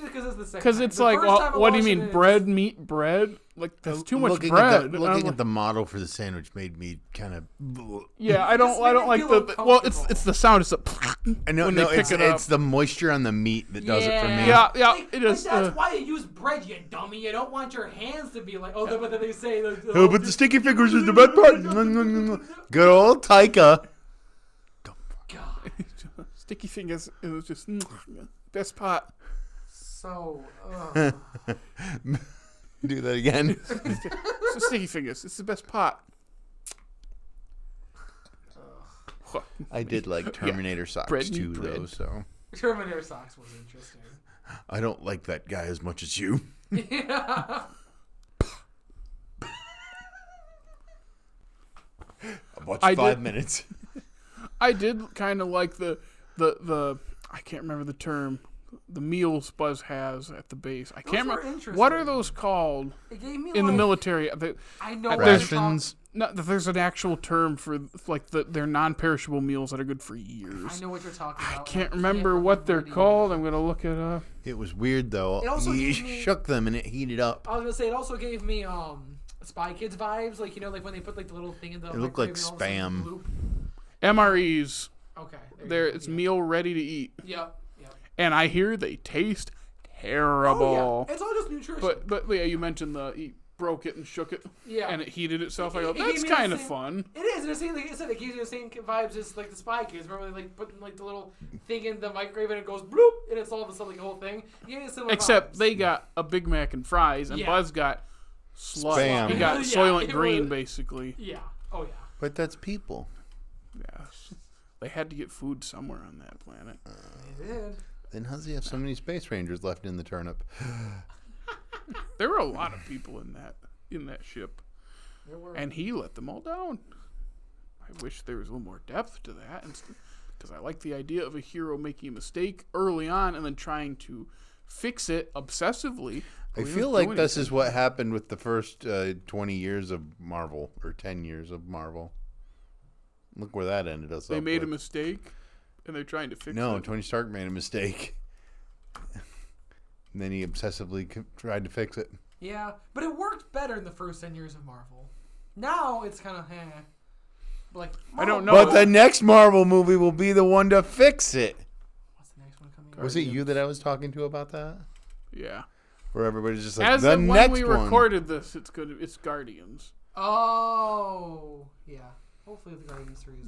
Because it's like, well, what do you mean, bread, meat, bread? Like, there's too much bread. Looking at the model for the sandwich made me kind of. Yeah, I don't like the. Well, it's the sound. It's it's the moisture on the meat that does it for me. Yeah, it is. That's why you use bread, you dummy. You don't want your hands to be like, but then they say. Oh, but the sticky fingers is the best part. Good old Taika. God. Sticky fingers. It was just best part. So. Do that again. So sticky fingers. It's the best part. I did like Terminator socks too, though. So Terminator socks was interesting. I don't like that guy as much as you. Yeah. I watched 5 minutes. I did kind of like the I can't remember the term. The meals Buzz has at the base. I can't remember. What are those called in the military? I know rations. No, there's an actual term for like their non-perishable meals that are good for years. I know what you're talking about. I can't remember what they're called. I'm gonna look it up. It was weird though. He shook them and it heated up. I was gonna say it also gave me Spy Kids vibes, like like when they put like the little thing in the. It looked like Spam. MREs. Okay. It's meal ready to eat. Yep. And I hear they taste terrible. Oh, yeah. It's all just nutrition. But yeah, you mentioned he broke it and shook it. Yeah. And it heated itself. I go, that's kind of fun. It is. And like I said, it gives you the same vibes as like the Spy Kids. Remember they like putting like the little thing in the microwave and it goes bloop and it's all of a sudden like the whole thing. Except they got a Big Mac and fries and Buzz got slush. Spam. He got Soylent Green basically. Yeah. Oh yeah. But that's people. Yeah. They had to get food somewhere on that planet. They did. Then how's he have so many Space Rangers left in the turnip? There were a lot of people in that ship, and he let them all down. I wish there was a little more depth to that, because I like the idea of a hero making a mistake early on and then trying to fix it obsessively. I feel like this is what happened with the first 20 years of Marvel, or 10 years of Marvel. Look where that ended us up. They made a mistake. And they're trying to fix it. No, Tony Stark made a mistake. And then he obsessively tried to fix it. Yeah, but it worked better in the first 10 years of Marvel. Now it's kind of like I don't know. But the next Marvel movie will be the one to fix it. What's the next one coming? Was it you that I was talking to about that? Yeah. Where everybody's just like, as the of next when we one. recorded this, it's good. It's Guardians. Oh, yeah. Hopefully the Guardians 3 is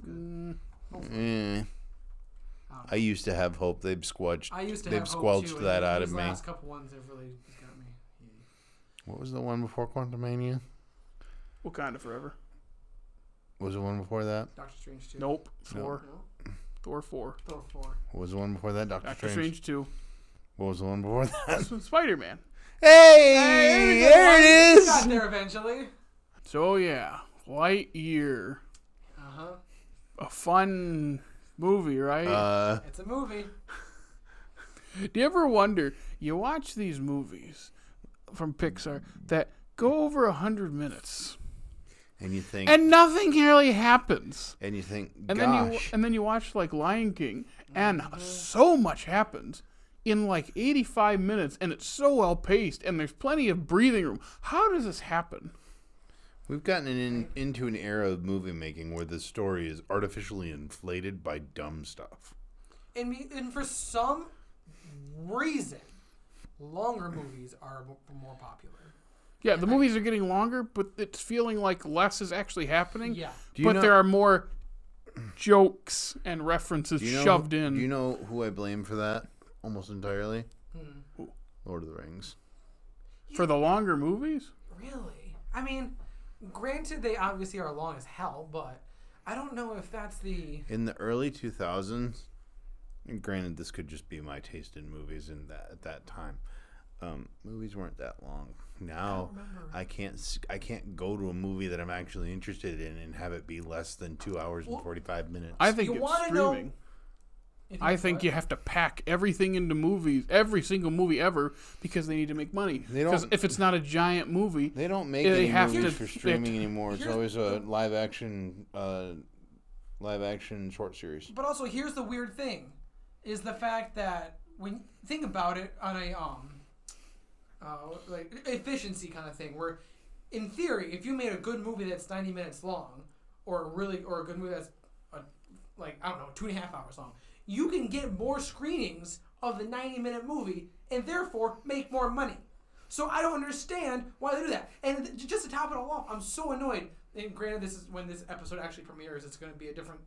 good. I used to have hope. They've squelched. They've squelched too, that out of these me. last couple ones have really just got me. What was the one before Quantumania? Wakanda Forever. What was the one before that? Doctor Strange 2. Nope. Thor. No. Thor 4. Thor 4. What was the one before that? Doctor Strange 2. What was the one before that? Spider-Man. Hey, there it is. Got there eventually. So yeah, Lightyear. A fun movie, right? It's a movie. Do you ever wonder, you watch these movies from Pixar that go over 100 minutes. And you think... And nothing really happens. And you think, and then you watch like Lion King, and so much happens in like 85 minutes, and it's so well paced, and there's plenty of breathing room. How does this happen? We've gotten into an era of movie making where the story is artificially inflated by dumb stuff. And for some reason, longer movies are more popular. Yeah, the movies are getting longer, but it's feeling like less is actually happening. Yeah. But there are more jokes and references shoved in. Do you know who I blame for that almost entirely? Lord of the Rings. For the longer movies? Really? I mean, granted, they obviously are long as hell, but I don't know if that's the... In the early 2000s, and granted, this could just be my taste in movies at that time. Movies weren't that long. Now I can't go to a movie that I'm actually interested in and have it be less than 2 hours and 45 minutes. I think it's streaming. I think you have to pack everything into movies, every single movie ever, because they need to make money. Because if it's not a giant movie, they don't make any movies for streaming anymore. It's always a live action short series. But also, here's the weird thing, is the fact that when you think about it on a like efficiency kind of thing, where in theory, if you made a good movie that's 90 minutes long, or a good movie that's 2.5 hours long, you can get more screenings of the 90-minute movie and therefore make more money. So I don't understand why they do that. And just to top it all off, I'm so annoyed. And granted, this is when this episode actually premieres. It's going to be a different...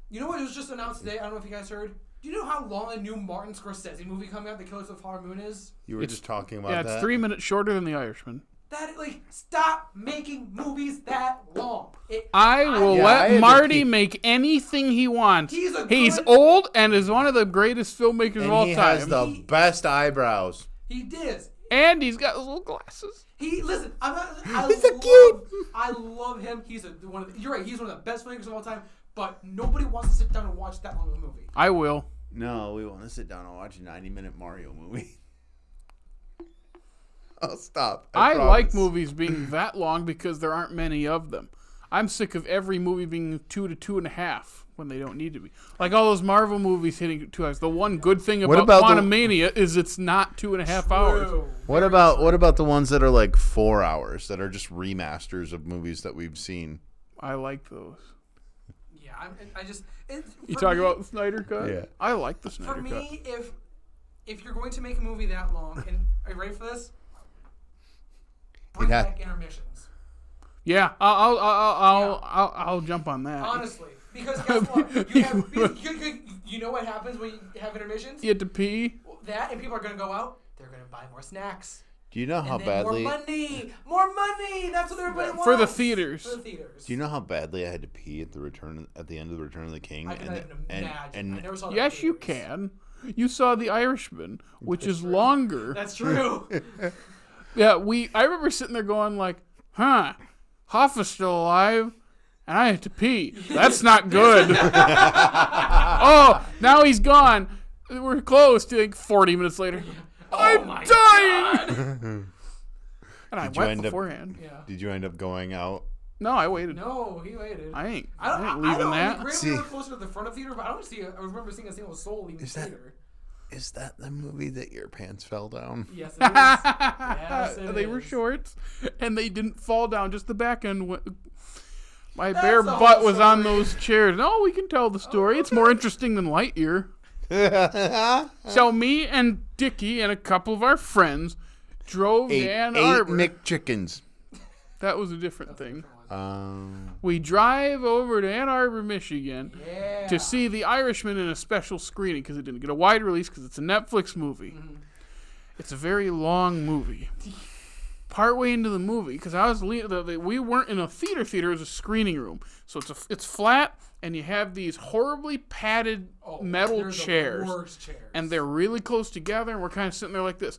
You know what was just announced today? I don't know if you guys heard. Do you know how long a new Martin Scorsese movie coming out, The Killers of the Flower Moon, is? You were just talking about that. Yeah, it's 3 minutes shorter than The Irishman. Stop making movies that long. I will let Marty make anything he wants. He's old and is one of the greatest filmmakers of all time. He has the best eyebrows. He did. And he's got those little glasses. He's so cute. I love him. You're right. He's one of the best filmmakers of all time. But nobody wants to sit down and watch that long of a movie. I will. No, we want to sit down and watch a 90-minute Mario movie. I'll stop. I like movies being that long because there aren't many of them. I'm sick of every movie being 2 to 2.5 when they don't need to be. Like all those Marvel movies hitting 2 hours. The one good thing about Quantumania is it's not 2.5 hours. What about the ones that are like 4 hours that are just remasters of movies that we've seen? I like those. You talking about the Snyder Cut? Yeah. I like the Snyder Cut. For me, if you're going to make a movie that long, and are you ready for this? Bring back intermissions. Yeah, I'll jump on that. Honestly, because guess what? You know what happens when you have intermissions? You have to pee. That, and people are going to go out. They're going to buy more snacks. Do you know how badly... More money! That's what everybody wants! For the theaters. Do you know how badly I had to pee at the end of the Return of the King? I can imagine. I never saw that. Yes, you can. You saw The Irishman, which is longer. That's true. Yeah, I remember sitting there going like, Hoffa's still alive, and I had to pee. That's not good. Oh, now he's gone. We're close to like 40 minutes later. I'm dying! And I went beforehand. Did you end up going out? No, I waited. No, he waited. I ain't leaving that. We were closer to the front of the theater, but I remember seeing a single soul leaving the theater. Is that the movie that your pants fell down? Yes, it is. Yes, it they is. were shorts, and they didn't fall down. Just the back end went. My bare butt was on those chairs. No, we can tell the story. Okay. It's more interesting than Lightyear. So me and Dickey and a couple of our friends drove to Ann Arbor. 8 McChickens. That was a different thing. We drive over to Ann Arbor, Michigan to see The Irishman in a special screening because it didn't get a wide release because it's a Netflix movie. Mm-hmm. It's a very long movie. Partway into the movie, because we weren't in a theater, it was a screening room. So it's flat, and you have these horribly padded metal chairs. The worst chairs. And they're really close together, and we're kind of sitting there like this.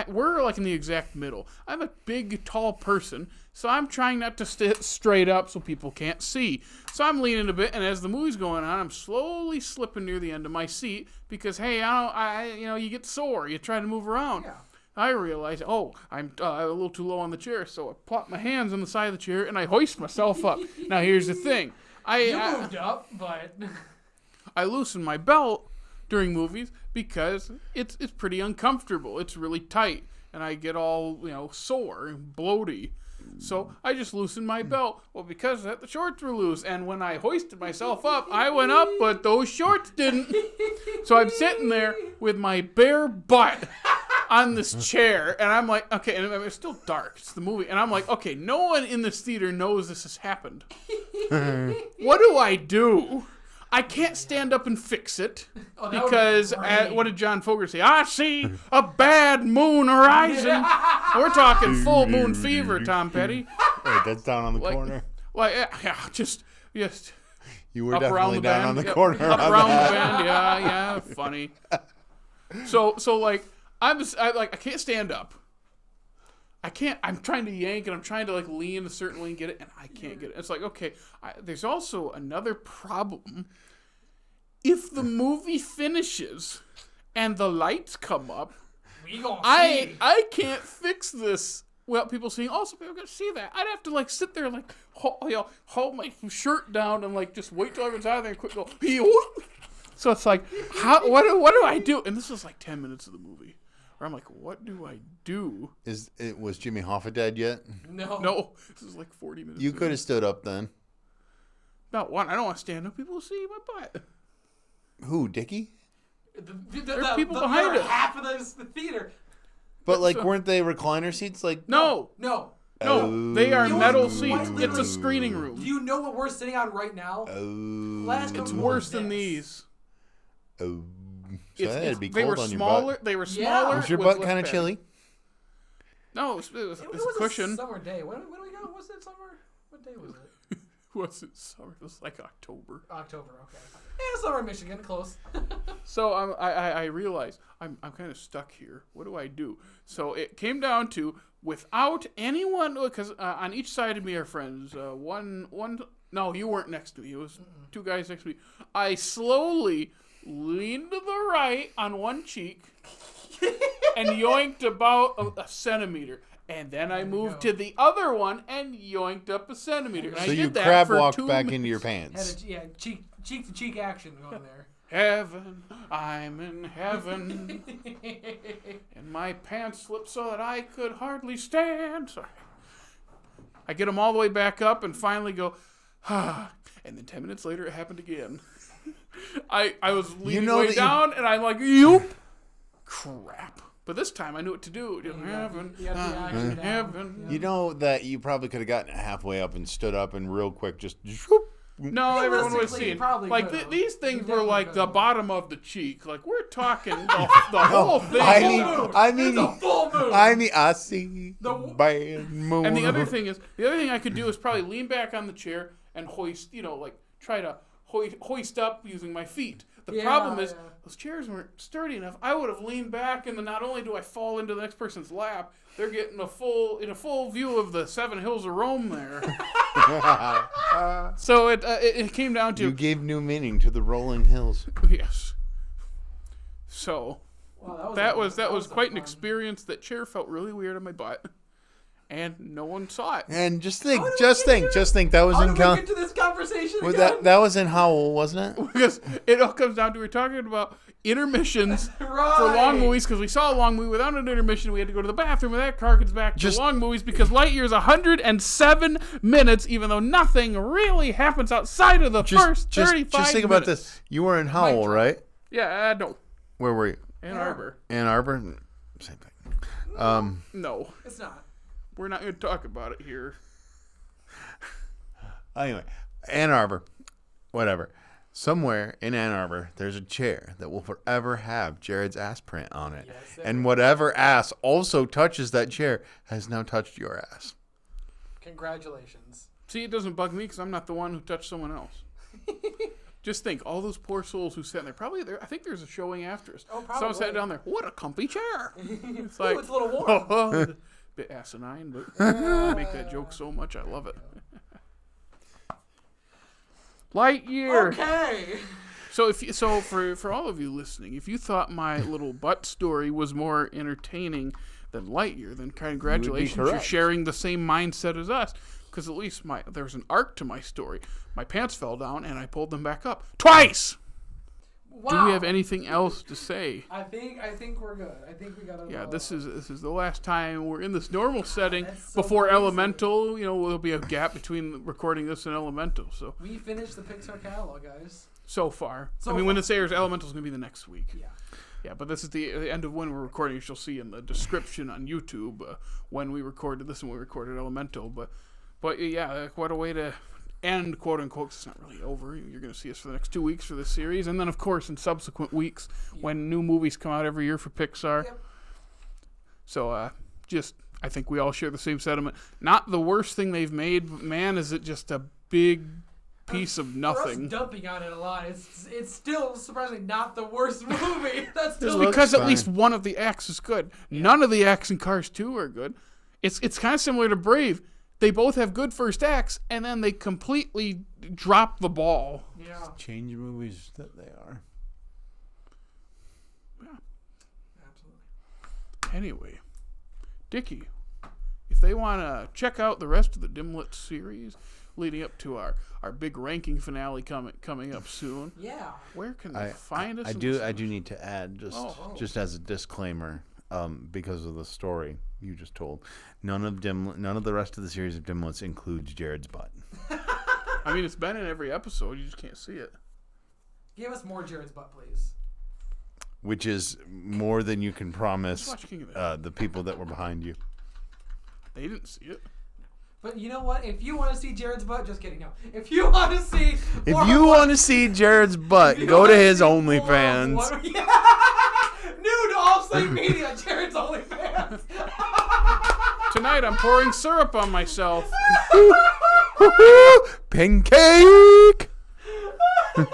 We're like in the exact middle. I'm a big, tall person, so I'm trying not to sit straight up so people can't see. So I'm leaning a bit, and as the movie's going on, I'm slowly slipping near the end of my seat because, hey, you get sore. You try to move around. Yeah. I realize, I'm a little too low on the chair, so I plop my hands on the side of the chair, and I hoist myself up. Now, here's the thing. You moved up, but... I loosen my belt during movies because it's pretty uncomfortable. It's really tight, and I get all, sore and bloaty. So I just loosened my belt. Well, because of that, the shorts were loose, and when I hoisted myself up, I went up, but those shorts didn't. So I'm sitting there with my bare butt on this chair, and I'm like, okay, and it's still dark. It's the movie, and I'm like, okay, no one in this theater knows this has happened. What do I do? I can't stand up and fix it because what did John Fogerty say? I see a bad moon horizon. We're talking full moon fever, Tom Petty. Wait, that's down on the corner. Like, yeah, just You were up around definitely the down bend. on the Yep. corner. Up on around that. the bend, yeah, funny. So like I can't stand up. I'm trying to yank and I'm trying to like lean a certain way and get it, and I can't get it. It's like, okay, there's also another problem. If the movie finishes and the lights come up, I can't fix this without people seeing. Also, people are gonna see that. I'd have to like sit there and like hold my shirt down and like just wait till everyone's out of there and quick go. So it's like, what do I do? And this was like 10 minutes of the movie. I'm like, what do I do? Was Jimmy Hoffa dead yet? No. This is like 40 minutes. You could have stood up then. Not one. I don't want to stand up. People will see my butt. Who, Dickey? There are people behind us. Half of the theater. But like, weren't they recliner seats? Like, No. Oh. They are It was metal quite seats. It's a literally- screening room. Do you know what we're sitting on right now? Last It's couple worse of than this. these. Oh. So that'd be They cold were on your smaller. butt. They were Yeah. smaller. Was your with butt less kind of padding. chilly? No, it was It a was cushion. a summer day. When we go? Was it summer? What day was it? Was it summer? It was like October. October. Okay. Yeah, summer in Michigan. Close. So I realized I'm kind of stuck here. What do I do? So it came down to, without anyone, because on each side of me are friends. No, you weren't next to me. It was two guys next to me. I slowly leaned to the right on one cheek and yoinked about a centimeter. And then I moved to the other one and yoinked up a centimeter. And So I did you that crab for walked 2 back minutes. into your pants. Had cheek to cheek action going there. Heaven, I'm in heaven. And my pants slipped so that I could hardly stand. Sorry. I get them all the way back up and finally go, and then 10 minutes later it happened again. I was leaning way down and I'm like, yoop. Crap. But this time I knew what to do. Heaven, I'm in heaven. You know that you probably could have gotten halfway up and stood up and real quick just. Whoop. No, everyone was Realistically, seeing. you probably Like could've. these things You were definitely like the could've. bottom of the cheek. Like we're talking the whole thing. It's a full moon. I see The- bad moon. And the other thing I could do is probably lean back on the chair and hoist. Like try to hoist up using my feet. The problem is those chairs weren't sturdy enough. I would have leaned back, and then not only do I fall into the next person's lap, they're getting a full view of the 7 hills of Rome there. So it came down to You gave new meaning to the rolling hills. yes. So Wow, that was a quite an fun- experience. That chair felt really weird on my butt, and no one saw it. And just think. That was How in did we get to this conversation Was again? that was in Howell, wasn't it? Because it all comes down to we're talking about intermissions Right. for long movies, because we saw a long movie without an intermission. We had to go to the bathroom, and that harkens back to long movies, because Lightyear is 107 minutes, even though nothing really happens outside of the first 35 Just think about minutes. this. You were in Howell, right? Yeah, no. Where were you? Ann Arbor. Ann Arbor? Same thing. No. It's not. We're not going to talk about it here. Anyway, Ann Arbor. Whatever. Somewhere in Ann Arbor, there's a chair that will forever have Jared's ass print on it. Yes, And whatever ass also touches that chair has now touched your ass. Congratulations. See, it doesn't bug me because I'm not the one who touched someone else. Just think, all those poor souls who sat in there. Probably there. I think there's a showing after us. Oh, Someone probably. sat down there. What a comfy chair. It's Ooh, like, it's a little warm. bit asinine, but I make that joke so much. I love it. Lightyear. Okay. So for all of you listening, if you thought my little butt story was more entertaining than Lightyear, then congratulations, you're correct. sharing the same mindset as us. Because at least there's an arc to my story. My pants fell down and I pulled them back up twice. Wow. Do we have anything else to say? I think we're good. I think we got to. Yeah, this is the last time we're in this normal setting That's so before crazy. Elemental. There'll be a gap between recording this and Elemental. So We finished the Pixar catalog, guys. so far, So when far. this airs, Elemental's gonna be the next week. Yeah. Yeah, but this is the end of when we're recording. You'll see in the description on YouTube when we recorded this and when we recorded Elemental. But yeah, what a way to end, quote unquote. It's not really over. You're going to see us for the next 2 weeks for this series, and then of course in subsequent weeks when new movies come out every year for Pixar. Yep. So I think we all share the same sentiment. Not the worst thing they've made, but man, is it just a big piece of nothing. For us dumping on it a lot, it's still surprisingly not the worst movie. That's still because at least one of the acts is good. Yeah. None of the acts in Cars 2 are good. It's kind of similar to Brave. They both have good first acts, and then they completely drop the ball. Yeah. Change movies that they are. Yeah. Absolutely. Anyway, Dickey, if they want to check out the rest of the Dimlits series leading up to our big ranking finale coming up soon. Yeah. Where can they find us? I do need to add just as a disclaimer, because of the story you just told, none of the rest of the series of Dimlits includes Jared's butt. I mean, it's been in every episode. You just can't see it. Give us more Jared's butt, please. Which is more than you can promise Watch King of the the people that were behind you. They didn't see it. But you know what? If you want to see Jared's butt, just kidding. No. If you want to see, Jared's butt, go to his OnlyFans. Nude Off-Slate Media, Jared's OnlyFans. Tonight I'm pouring syrup on myself. Pancake. You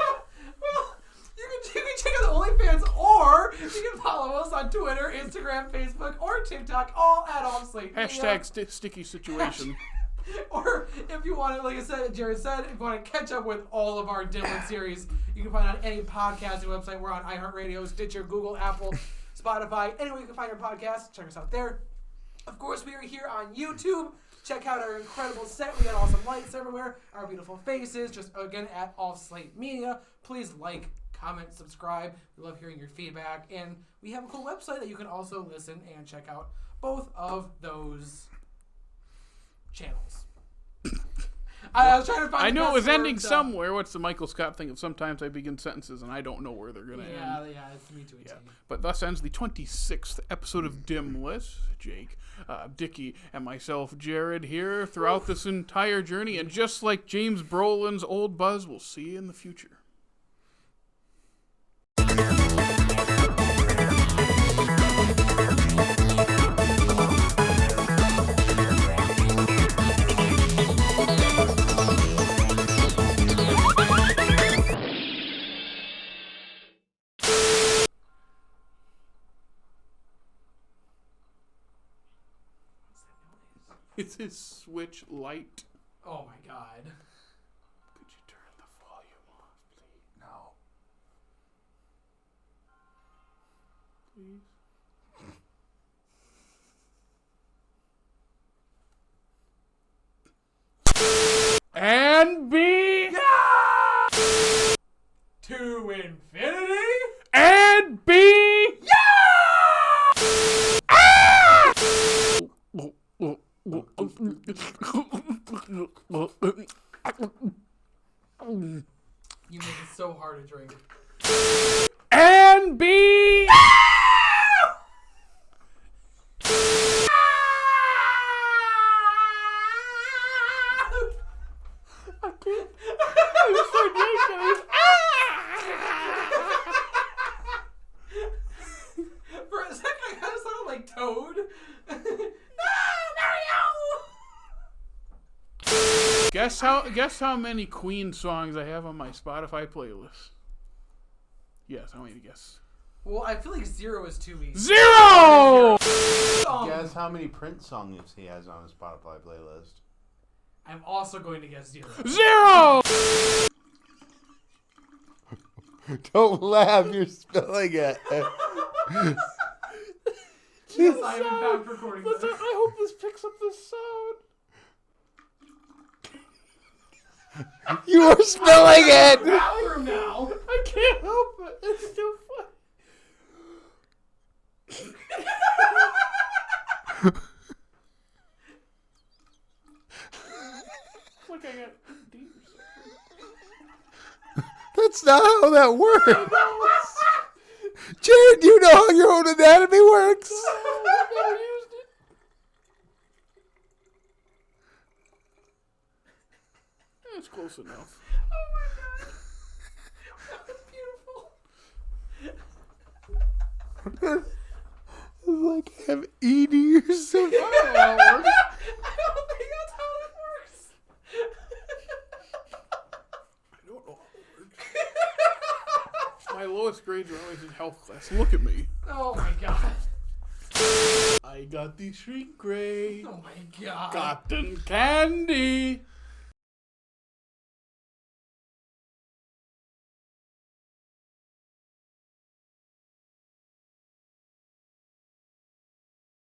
can check out the OnlyFans, or you can follow us on Twitter, Instagram, Facebook, or TikTok, all at Off-Slate Media. # sticky situation. Or if you want to, like I said, Jared said, if you want to catch up with all of our Dimlits series, you can find it on any podcasting website. We're on iHeartRadio, Stitcher, Google, Apple, Spotify. Anywhere you can find our podcast, check us out there. Of course, we are here on YouTube. Check out our incredible set. We got awesome lights everywhere. Our beautiful faces. Just, again, at Off-Slate Media. Please like, comment, subscribe. We love hearing your feedback. And we have a cool website that you can also listen and check out both of those channels. I was trying to find. I knew it was ending somewhere. What's the Michael Scott thing of sometimes I begin sentences and I don't know where they're going to end. Yeah, it's me too. Yeah. But thus ends the 26th episode of Dimlits. Jake, Dickey, and myself, Jared, here throughout this entire journey. And just like James Brolin's old buzz, we'll see you in the future. It's his Switch light. Oh my god. Could you turn the volume off, please? No. Please. And B. Yeah! To infinity. And B. Yeah! Ah! You make it so hard to drink. And B. I can't. I'm so drinking. For a second, I kind of sounded like Toad. Guess how many Queen songs I have on my Spotify playlist. Yes, how many to guess? Well, I feel like 0 is too easy. 0! Guess how many Prince songs he has on his Spotify playlist. I'm also going to guess 0. 0! Don't laugh, you're spilling it. Yes, I am in fact recording this. I hope this picks up the sound. You are spilling it! Bathroom now. I can't help it. It's too funny. Like I got deep or something. That's not how that works. Jared, do you know how your own anatomy works? I've never used it. It's close enough. Oh my god. That was beautiful. Like have ED or something. I don't think that's how it works. I don't know how it works. My lowest grades are always in health class. Look at me. Oh my god. I got the shrink ray. Oh my god. Cotton candy.